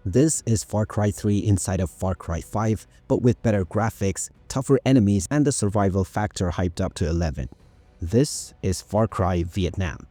This is Far Cry 3 inside of Far Cry 5, but with better graphics, tougher enemies, and the survival factor hyped up to 11. This is Far Cry Vietnam.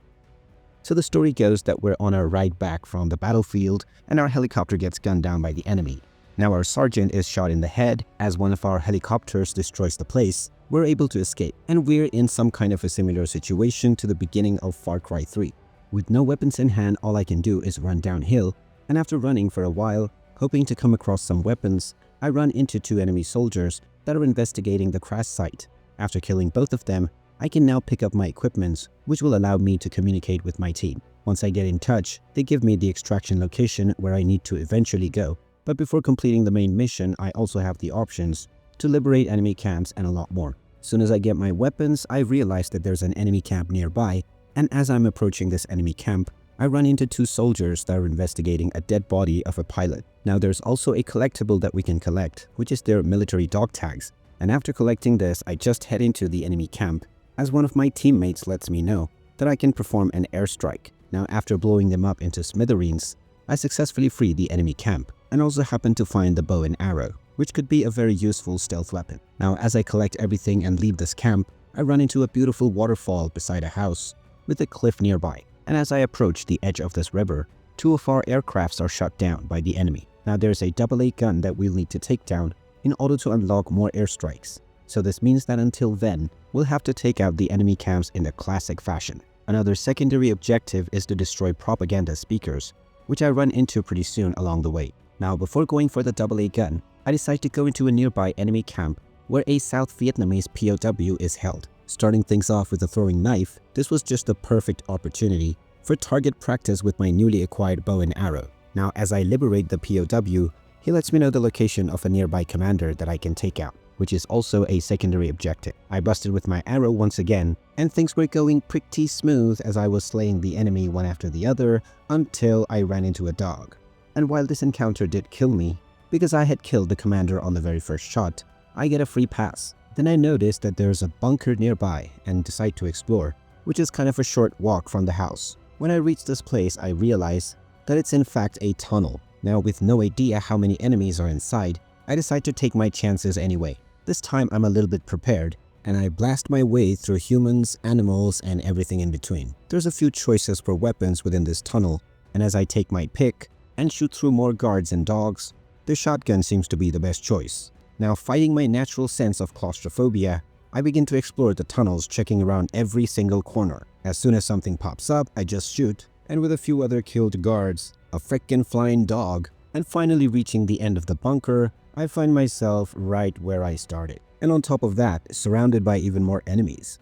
So the story goes that we're on our ride back from the battlefield and our helicopter gets gunned down by the enemy. Now our sergeant is shot in the head as one of our helicopters destroys the place. We're able to escape, and we're in some kind of a similar situation to the beginning of Far Cry 3. With no weapons in hand, all I can do is run downhill, and after running for a while, hoping to come across some weapons, I run into two enemy soldiers that are investigating the crash site. After killing both of them, I can now pick up my equipment, which will allow me to communicate with my team. Once I get in touch, they give me the extraction location where I need to eventually go. But before completing the main mission, I also have the options to liberate enemy camps and a lot more. Soon as I get my weapons, I realize that there's an enemy camp nearby, and as I'm approaching this enemy camp, I run into two soldiers that are investigating a dead body of a pilot. Now there's also a collectible that we can collect, which is their military dog tags. And after collecting this, I just head into the enemy camp, as one of my teammates lets me know that I can perform an airstrike. Now after blowing them up into smithereens, I successfully free the enemy camp, and also happen to find the bow and arrow, which could be a very useful stealth weapon. Now as I collect everything and leave this camp, I run into a beautiful waterfall beside a house with a cliff nearby. And as I approach the edge of this river, two of our aircrafts are shot down by the enemy. Now there's a AA gun that we'll need to take down in order to unlock more airstrikes. So this means that until then, we'll have to take out the enemy camps in the classic fashion. Another secondary objective is to destroy propaganda speakers, which I run into pretty soon along the way. Now before going for the AA gun, I decide to go into a nearby enemy camp where a South Vietnamese POW is held. Starting things off with a throwing knife, this was just the perfect opportunity for target practice with my newly acquired bow and arrow. Now as I liberate the POW, he lets me know the location of a nearby commander that I can take out, which is also a secondary objective. I busted with my arrow once again, and things were going pretty smooth as I was slaying the enemy one after the other until I ran into a dog. And while this encounter did kill me, because I had killed the commander on the very first shot, I get a free pass. Then I notice that there's a bunker nearby and decide to explore, which is kind of a short walk from the house. When I reach this place, I realize that it's in fact a tunnel. Now with no idea how many enemies are inside, I decide to take my chances anyway. This time I'm a little bit prepared, and I blast my way through humans, animals, and everything in between. There's a few choices for weapons within this tunnel, and as I take my pick and shoot through more guards and dogs, the shotgun seems to be the best choice. Now fighting my natural sense of claustrophobia, I begin to explore the tunnels, checking around every single corner. As soon as something pops up, I just shoot, and with a few other killed guards, a frickin' flying dog, and finally reaching the end of the bunker, I find myself right where I started. And on top of that, surrounded by even more enemies.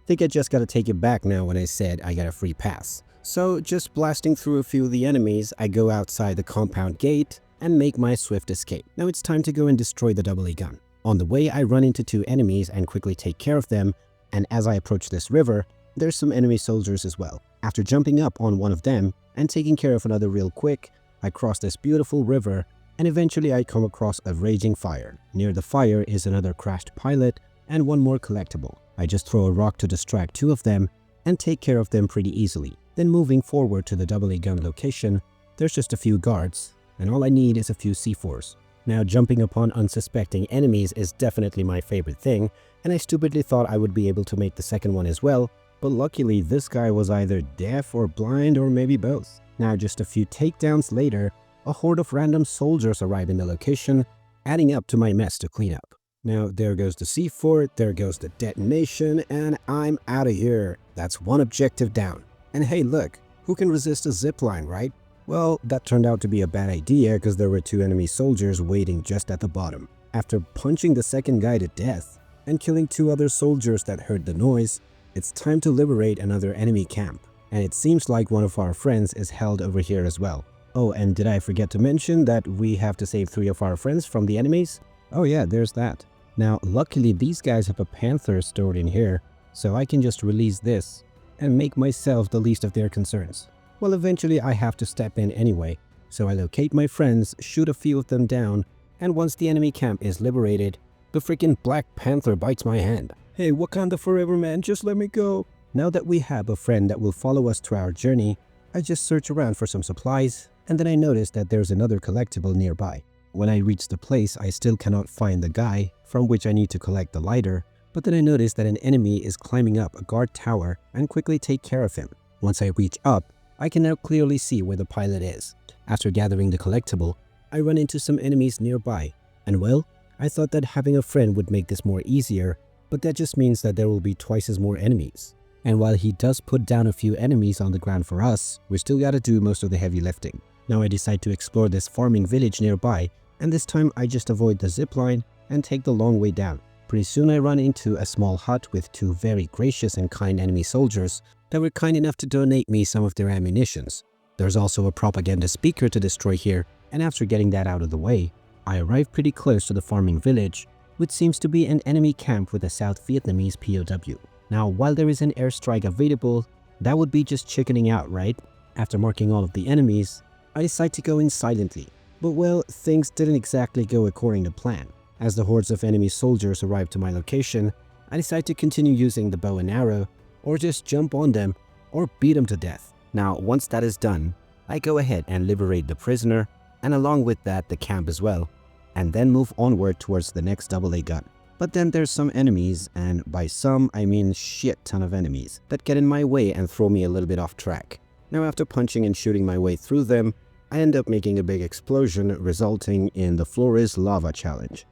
Think I just gotta take it back now when I said I got a free pass. So just blasting through a few of the enemies, I go outside the compound gate and make my swift escape. Now it's time to go and destroy the AA gun. On the way, I run into two enemies and quickly take care of them, and as I approach this river, there's some enemy soldiers as well. After jumping up on one of them and taking care of another real quick, I cross this beautiful river, and eventually I come across a raging fire. Near the fire is another crashed pilot and one more collectible. I just throw a rock to distract two of them and take care of them pretty easily. Then moving forward to the AA gun location, there's just a few guards, and all I need is a few C4s. Now jumping upon unsuspecting enemies is definitely my favorite thing, and I stupidly thought I would be able to make the second one as well, but luckily this guy was either deaf or blind or maybe both. Now just a few takedowns later, a horde of random soldiers arrive in the location, adding up to my mess to clean up. Now there goes the C4, there goes the detonation, and I'm out of here. That's one objective down. And hey look, who can resist a zipline, right? Well, that turned out to be a bad idea because there were two enemy soldiers waiting just at the bottom. After punching the second guy to death and killing two other soldiers that heard the noise, it's time to liberate another enemy camp. And it seems like one of our friends is held over here as well. Oh, and did I forget to mention that we have to save 3 of our friends from the enemies? Oh yeah, there's that. Now, luckily these guys have a panther stored in here, so I can just release this and make myself the least of their concerns. Well, eventually I have to step in anyway, so I locate my friends, shoot a few of them down, and once the enemy camp is liberated, the freaking Black Panther bites my hand. Hey, Wakanda forever, man, just let me go. Now that we have a friend that will follow us through our journey, I just search around for some supplies And then I noticed that there's another collectible nearby. When I reach the place, I still cannot find the guy from which I need to collect the lighter, but then I notice that an enemy is climbing up a guard tower and quickly take care of him. Once I reach up, I can now clearly see where the pilot is. After gathering the collectible, I run into some enemies nearby, and well, I thought that having a friend would make this more easier, but that just means that there will be twice as more enemies. And while he does put down a few enemies on the ground for us, we still gotta do most of the heavy lifting. Now I decide to explore this farming village nearby, and this time I just avoid the zipline and take the long way down. Pretty soon I run into a small hut with two very gracious and kind enemy soldiers that were kind enough to donate me some of their ammunitions. There's also a propaganda speaker to destroy here, and after getting that out of the way, I arrive pretty close to the farming village, which seems to be an enemy camp with a South Vietnamese POW. Now, while there is an airstrike available, that would be just chickening out, right? After marking all of the enemies, I decide to go in silently. But well, things didn't exactly go according to plan. As the hordes of enemy soldiers arrive to my location, I decide to continue using the bow and arrow, or just jump on them, or beat them to death. Now, once that is done, I go ahead and liberate the prisoner, and along with that the camp as well, and then move onward towards the next AA gun. But then there's some enemies, and by some I mean shit ton of enemies, that get in my way and throw me a little bit off track. Now after punching and shooting my way through them, I end up making a big explosion, resulting in the floor is lava challenge.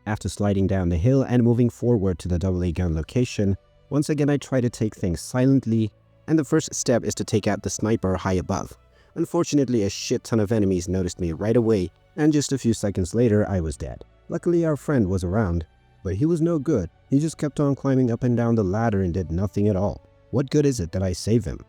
After sliding down the hill and moving forward to the AA gun location, once again I try to take things silently, and the first step is to take out the sniper high above. Unfortunately, a shit ton of enemies noticed me right away, and just a few seconds later I was dead. Luckily our friend was around, but he was no good. He just kept on climbing up and down the ladder and did nothing at all. What good is it that I save him?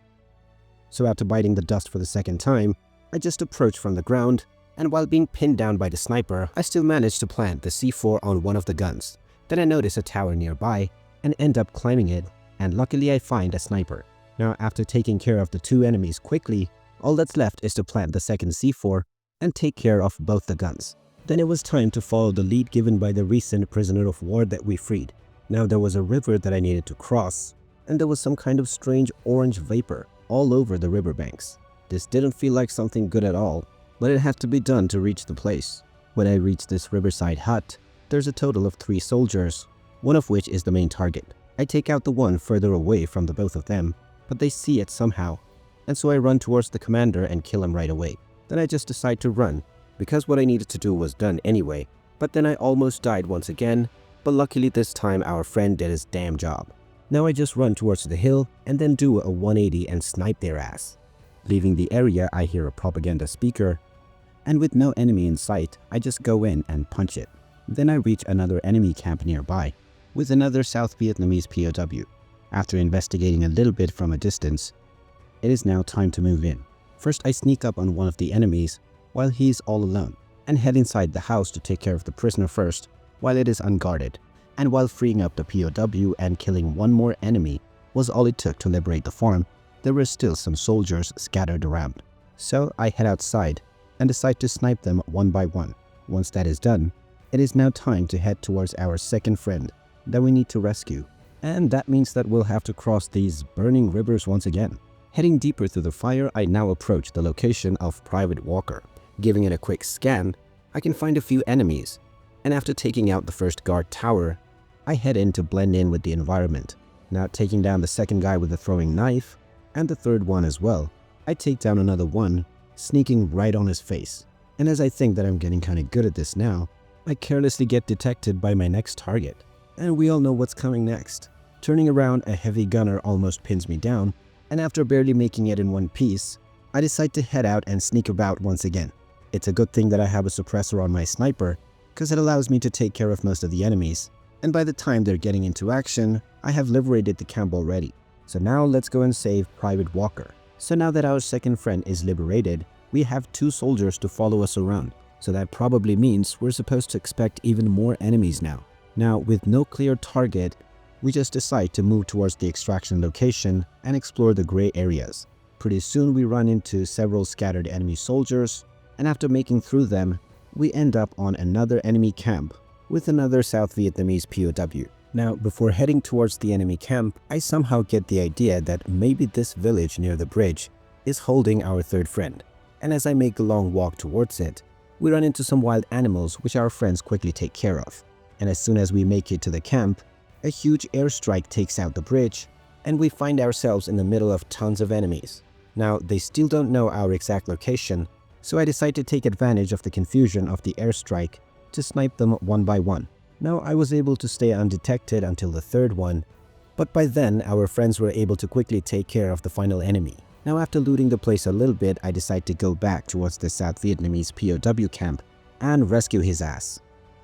So after biting the dust for the second time, I just approach from the ground, and while being pinned down by the sniper, I still managed to plant the C4 on one of the guns. Then I notice a tower nearby and end up climbing it, and luckily I find a sniper. Now after taking care of the two enemies quickly, all that's left is to plant the second C4 and take care of both the guns. Then it was time to follow the lead given by the recent prisoner of war that we freed. Now there was a river that I needed to cross, and there was some kind of strange orange vapor all over the riverbanks. This didn't feel like something good at all, but it had to be done to reach the place. When I reach this riverside hut, there's a total of 3 soldiers, one of which is the main target. I take out the one further away from the both of them, but they see it somehow, and so I run towards the commander and kill him right away. Then I just decide to run, because what I needed to do was done anyway, but then I almost died once again, but luckily this time our friend did his damn job. Now I just run towards the hill and then do a 180 and snipe their ass. Leaving the area, I hear a propaganda speaker, and with no enemy in sight, I just go in and punch it. Then I reach another enemy camp nearby, with another South Vietnamese POW. After investigating a little bit from a distance, it is now time to move in. First I sneak up on one of the enemies while he's all alone, and head inside the house to take care of the prisoner first while it is unguarded. And while freeing up the POW and killing one more enemy was all it took to liberate the farm, there were still some soldiers scattered around. So I head outside and decide to snipe them one by one. Once that is done, it is now time to head towards our second friend that we need to rescue. And that means that we'll have to cross these burning rivers once again. Heading deeper through the fire, I now approach the location of Private Walker. Giving it a quick scan, I can find a few enemies, and after taking out the first guard tower, I head in to blend in with the environment. Now taking down the second guy with the throwing knife, and the third one as well, I take down another one, sneaking right on his face. And as I think that I'm getting kinda good at this now, I carelessly get detected by my next target. And we all know what's coming next. Turning around, a heavy gunner almost pins me down, and after barely making it in one piece, I decide to head out and sneak about once again. It's a good thing that I have a suppressor on my sniper, because it allows me to take care of most of the enemies, and by the time they're getting into action, I have liberated the camp already. So now let's go and save Private Walker. So now that our second friend is liberated, we have 2 soldiers to follow us around. So that probably means we're supposed to expect even more enemies now. Now, with no clear target, we just decide to move towards the extraction location and explore the gray areas. Pretty soon we run into several scattered enemy soldiers, and after making through them, we end up on another enemy camp with another South Vietnamese POW. Now, before heading towards the enemy camp, I somehow get the idea that maybe this village near the bridge is holding our third friend. And as I make a long walk towards it, we run into some wild animals which our friends quickly take care of. And as soon as we make it to the camp, a huge airstrike takes out the bridge, and we find ourselves in the middle of tons of enemies. Now, they still don't know our exact location, so I decide to take advantage of the confusion of the airstrike to snipe them one by one. Now, I was able to stay undetected until the third one, but by then our friends were able to quickly take care of the final enemy. Now, after looting the place a little bit, I decide to go back towards the South Vietnamese POW camp and rescue his ass.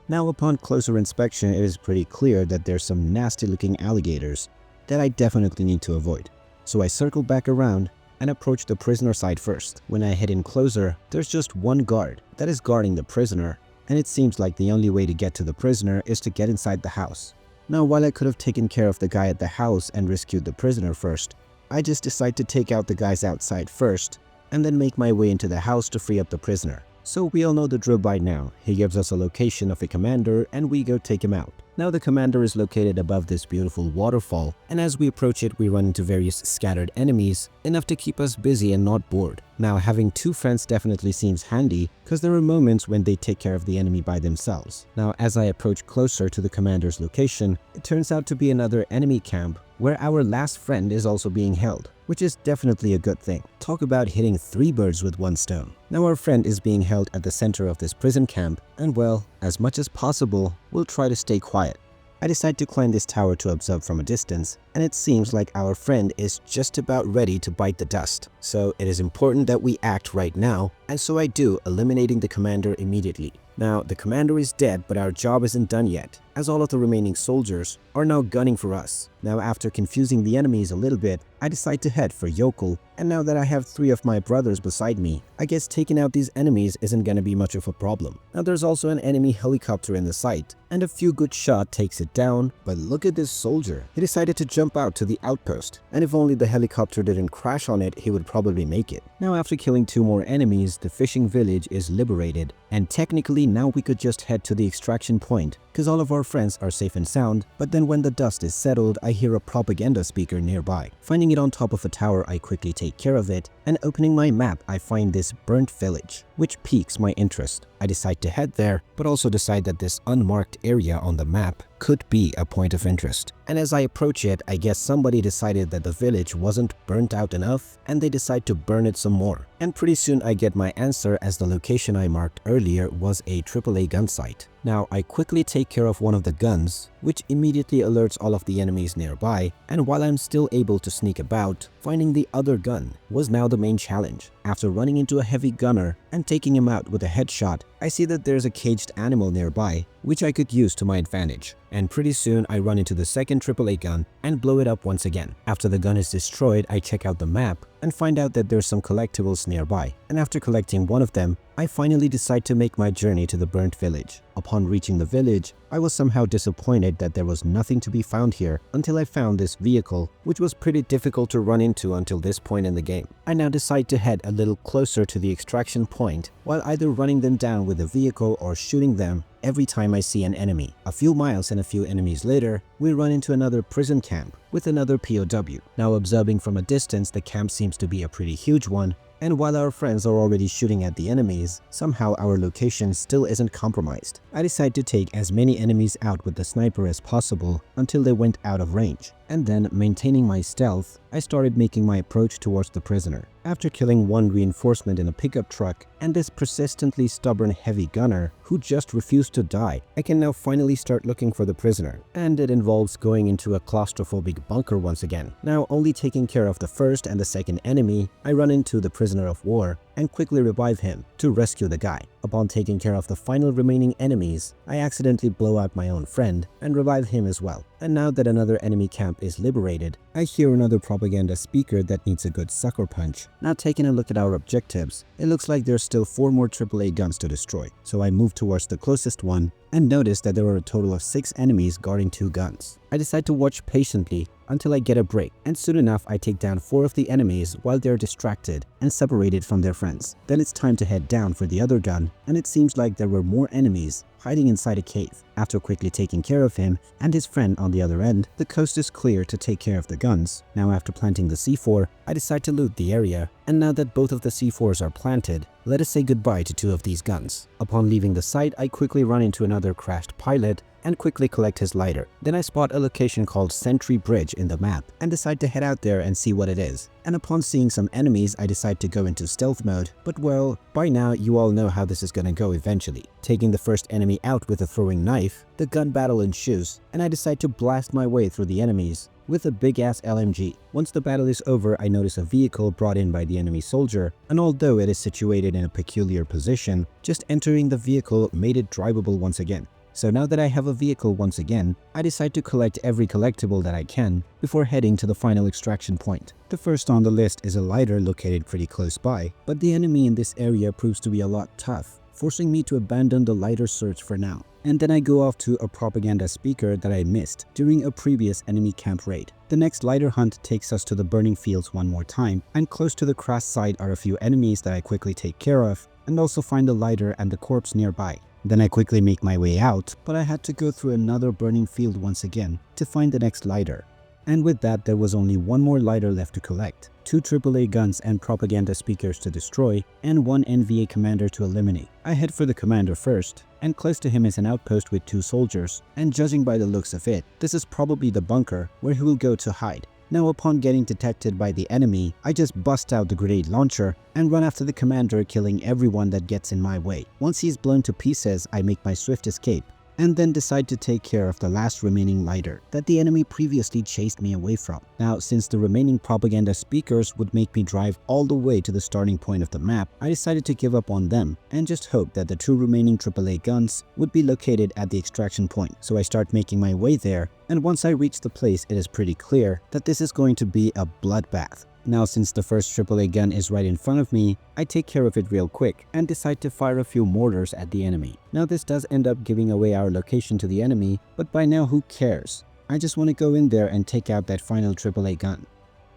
Now, upon closer inspection, it is pretty clear that there's some nasty looking alligators that I definitely need to avoid. So I circle back around and approach the prisoner side first. When I head in closer, there's just one guard that is guarding the prisoner, and it seems like the only way to get to the prisoner is to get inside the house. Now, while I could have taken care of the guy at the house and rescued the prisoner first, I just decide to take out the guys outside first and then make my way into the house to free up the prisoner. So we all know the drill by now. He gives us a location of a commander and we go take him out. Now the commander is located above this beautiful waterfall, and as we approach it we run into various scattered enemies, enough to keep us busy and not bored. Now having two friends definitely seems handy, because there are moments when they take care of the enemy by themselves. Now as I approach closer to the commander's location, it turns out to be another enemy camp where our last friend is also being held, which is definitely a good thing. Talk about hitting 3 birds with 1 stone. Now our friend is being held at the center of this prison camp, and well, as much as possible, we'll try to stay quiet. I decide to climb this tower to observe from a distance, and it seems like our friend is just about ready to bite the dust. So it is important that we act right now, and so I do, eliminating the commander immediately. Now, the commander is dead, but our job isn't done yet, as all of the remaining soldiers are now gunning for us. Now, after confusing the enemies a little bit, I decide to head for Yokel, and now that I have 3 of my brothers beside me, I guess taking out these enemies isn't gonna be much of a problem. Now, there's also an enemy helicopter in the sight, and a few good shot takes it down, but look at this soldier. He decided to jump out to the outpost, and if only the helicopter didn't crash on it, he would probably make it. Now, after killing 2 more enemies, the fishing village is liberated, and technically now we could just head to the extraction point, because all of our friends are safe and sound. But then when the dust is settled, I hear a propaganda speaker nearby. Finding it on top of a tower, I quickly take care of it, and opening my map, I find this burnt village, which piques my interest. I decide to head there, but also decide that this unmarked area on the map could be a point of interest. And as I approach it, I guess somebody decided that the village wasn't burnt out enough, and they decide to burn it some more. And pretty soon I get my answer, as the location I marked earlier was a AAA gun site. Now I quickly take care of one of the guns, which immediately alerts all of the enemies nearby, and while I'm still able to sneak about, finding the other gun was now the main challenge. After running into a heavy gunner and taking him out with a headshot, I see that there's a caged animal nearby, which I could use to my advantage. And pretty soon I run into the second AAA gun and blow it up once again. After the gun is destroyed, I check out the map and find out that there's some collectibles nearby. And after collecting one of them, I finally decide to make my journey to the burnt village. Upon reaching the village, I was somehow disappointed that there was nothing to be found here until I found this vehicle, which was pretty difficult to run into until this point in the game. I now decide to head a little closer to the extraction point, while either running them down with the vehicle or shooting them every time I see an enemy. A few miles and a few enemies later, we run into another prison camp with another POW. Now observing from a distance, the camp seems to be a pretty huge one, and while our friends are already shooting at the enemies, somehow our location still isn't compromised. I decide to take as many enemies out with the sniper as possible until they went out of range. And then, maintaining my stealth, I started making my approach towards the prisoner. After killing 1 reinforcement in a pickup truck and this persistently stubborn heavy gunner who just refused to die, I can now finally start looking for the prisoner. And it involves going into a claustrophobic bunker once again. Now, only taking care of the first and the second enemy, I run into the prisoner of war and quickly revive him to rescue the guy. Upon taking care of the final remaining enemies, I accidentally blow out my own friend and revive him as well. And now that another enemy camp is liberated, I hear another propaganda speaker that needs a good sucker punch. Now taking a look at our objectives, it looks like there's still 4 more AAA guns to destroy. So I move towards the closest one and notice that there are a total of 6 enemies guarding 2 guns. I decide to watch patiently until I get a break, and soon enough I take down 4 of the enemies while they're distracted and separated from their friends. Then it's time to head down for the other gun, and it seems like there were more enemies hiding inside a cave. After quickly taking care of him and his friend on the other end, the coast is clear to take care of the guns. Now after planting the C4, I decide to loot the area, and now that both of the C4s are planted, let us say goodbye to 2 of these guns. Upon leaving the site, I quickly run into another crashed pilot and quickly collect his lighter. Then I spot a location called Sentry Bridge in the map and decide to head out there and see what it is. And upon seeing some enemies, I decide to go into stealth mode, but well, by now you all know how this is gonna go eventually. Taking the first enemy out with a throwing knife, the gun battle ensues, and I decide to blast my way through the enemies with a big-ass LMG. Once the battle is over, I notice a vehicle brought in by the enemy soldier, and although it is situated in a peculiar position, just entering the vehicle made it drivable once again. So now that I have a vehicle once again, I decide to collect every collectible that I can before heading to the final extraction point. The first on the list is a lighter located pretty close by, but the enemy in this area proves to be a lot tough, forcing me to abandon the lighter search for now. And then I go off to a propaganda speaker that I missed during a previous enemy camp raid. The next lighter hunt takes us to the burning fields one more time, and close to the crash site are a few enemies that I quickly take care of, and also find the lighter and the corpse nearby. Then I quickly make my way out, but I had to go through another burning field once again to find the next lighter. And with that, there was only one more lighter left to collect, 2 AAA guns and propaganda speakers to destroy, and 1 NVA commander to eliminate. I head for the commander first, and close to him is an outpost with 2 soldiers, and judging by the looks of it, this is probably the bunker where he will go to hide. Now upon getting detected by the enemy, I just bust out the grenade launcher and run after the commander, killing everyone that gets in my way. Once he's blown to pieces, I make my swift escape, and then decide to take care of the last remaining lighter that the enemy previously chased me away from. Now, since the remaining propaganda speakers would make me drive all the way to the starting point of the map, I decided to give up on them and just hope that the 2 remaining AAA guns would be located at the extraction point. So I start making my way there, and once I reach the place, it is pretty clear that this is going to be a bloodbath. Now, since the first AAA gun is right in front of me, I take care of it real quick and decide to fire a few mortars at the enemy. Now, this does end up giving away our location to the enemy, but by now who cares? I just want to go in there and take out that final AAA gun.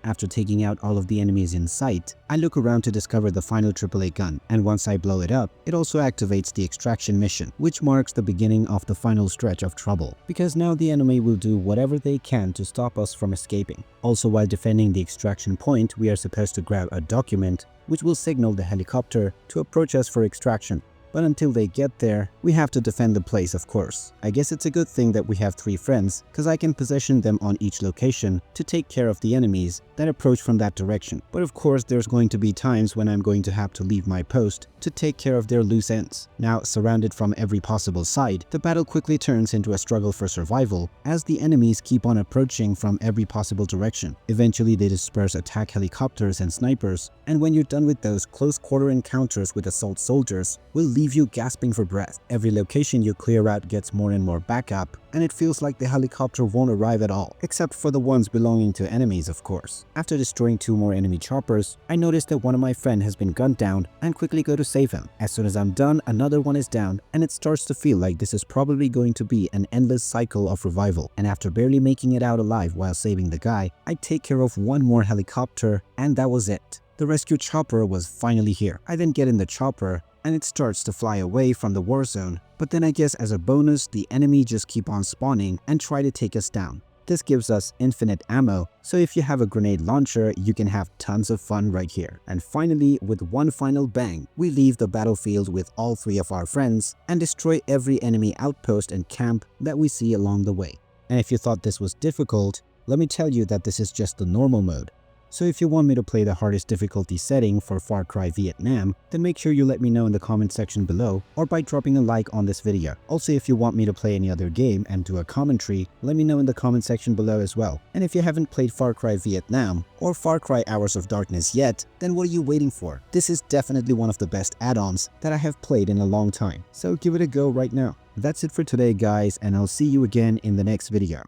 After taking out all of the enemies in sight, I look around to discover the final AAA gun, and once I blow it up, it also activates the extraction mission, which marks the beginning of the final stretch of trouble, because now the enemy will do whatever they can to stop us from escaping. Also, while defending the extraction point, we are supposed to grab a document which will signal the helicopter to approach us for extraction. But until they get there, we have to defend the place, of course. I guess it's a good thing that we have 3 friends, cause I can position them on each location to take care of the enemies that approach from that direction. But of course, there's going to be times when I'm going to have to leave my post to take care of their loose ends. Now, surrounded from every possible side, the battle quickly turns into a struggle for survival as the enemies keep on approaching from every possible direction. Eventually, they disperse attack helicopters and snipers, and when you're done with those, close quarter encounters with assault soldiers will leave you gasping for breath. Every location you clear out gets more and more backup, and it feels like the helicopter won't arrive at all, except for the ones belonging to enemies, of course. After destroying 2 more enemy choppers, I notice that one of my friends has been gunned down and quickly go to save him. As soon as I'm done, another one is down, and it starts to feel like this is probably going to be an endless cycle of revival. And after barely making it out alive while saving the guy, I take care of 1 more helicopter, and that was it. The rescue chopper was finally here. I then get in the chopper, and it starts to fly away from the war zone. But then I guess as a bonus, the enemy just keep on spawning and try to take us down. This gives us infinite ammo, so if you have a grenade launcher, you can have tons of fun right here. And finally, with one final bang, we leave the battlefield with all 3 of our friends and destroy every enemy outpost and camp that we see along the way. And if you thought this was difficult, let me tell you that this is just the normal mode. So if you want me to play the hardest difficulty setting for Far Cry Vietnam, then make sure you let me know in the comment section below or by dropping a like on this video. Also, if you want me to play any other game and do a commentary, let me know in the comment section below as well. And if you haven't played Far Cry Vietnam or Far Cry Hours of Darkness yet, then what are you waiting for? This is definitely one of the best add-ons that I have played in a long time. So give it a go right now. That's it for today, guys, and I'll see you again in the next video.